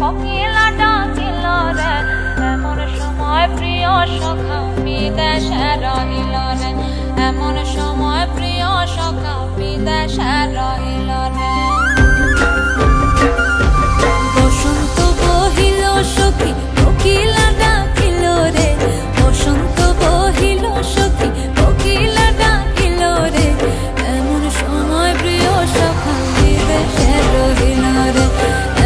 কোকিলা ডাকিল রে এমন সময় প্রিয় সখা বিদেশে রহিল রে এমন সময় প্রিয় সখা বিদেশে রহিল রে বসন্ত বহিল সখী কোকিলা ডাকিল রে বসন্ত বহিল সখী কোকিলা ডাকিল রে এমন সময় প্রিয় সখা বিদেশে রহিল রে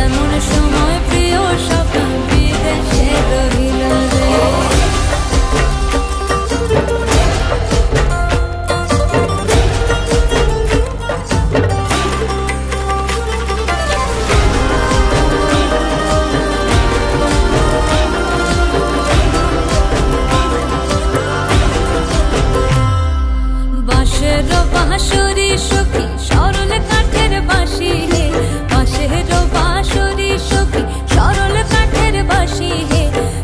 এমন সময় প্রিয় সখা বিদেশে রহিল রে বাঁশরি সখী সরল কাঠের বাঁশি হে বাঁশের বাঁশরি সখী সরল কাঠের বাঁশি হে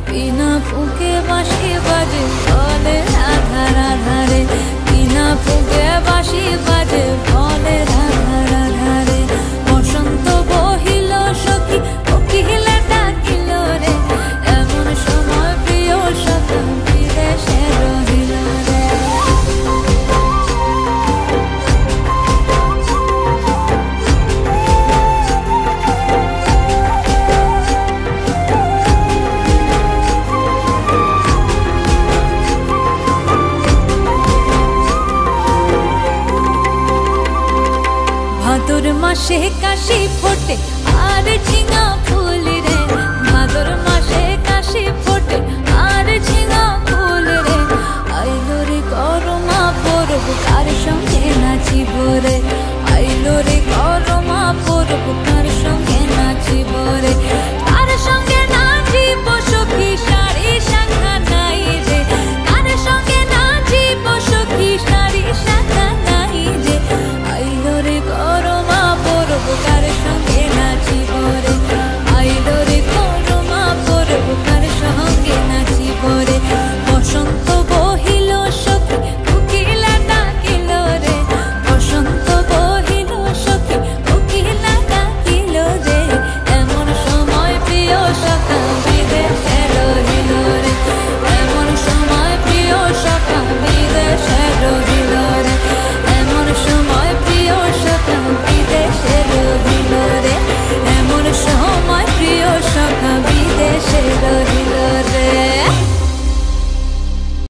বিনা ফুঁকে বাঁশি বাজে বলে রাধা রাধা রে বিনা ফুঁকে বাঁশি বাজে বলে রাধা রাধা রে বসন্ত বহিল সখী কোকিলা ডাকিল রে এমন সময় প্রিয় সখা বিদেশে রহিল রে ভাদর মাসে কাশি ফোটে আর ঝিঙা ফুল রে ভাদর মাসে কাশি ফোটে আর ঝিঙা ফুল রে আইলো রে করমা পরব কার সঙ্গে নাচিব রে আইলো রে করমা পরব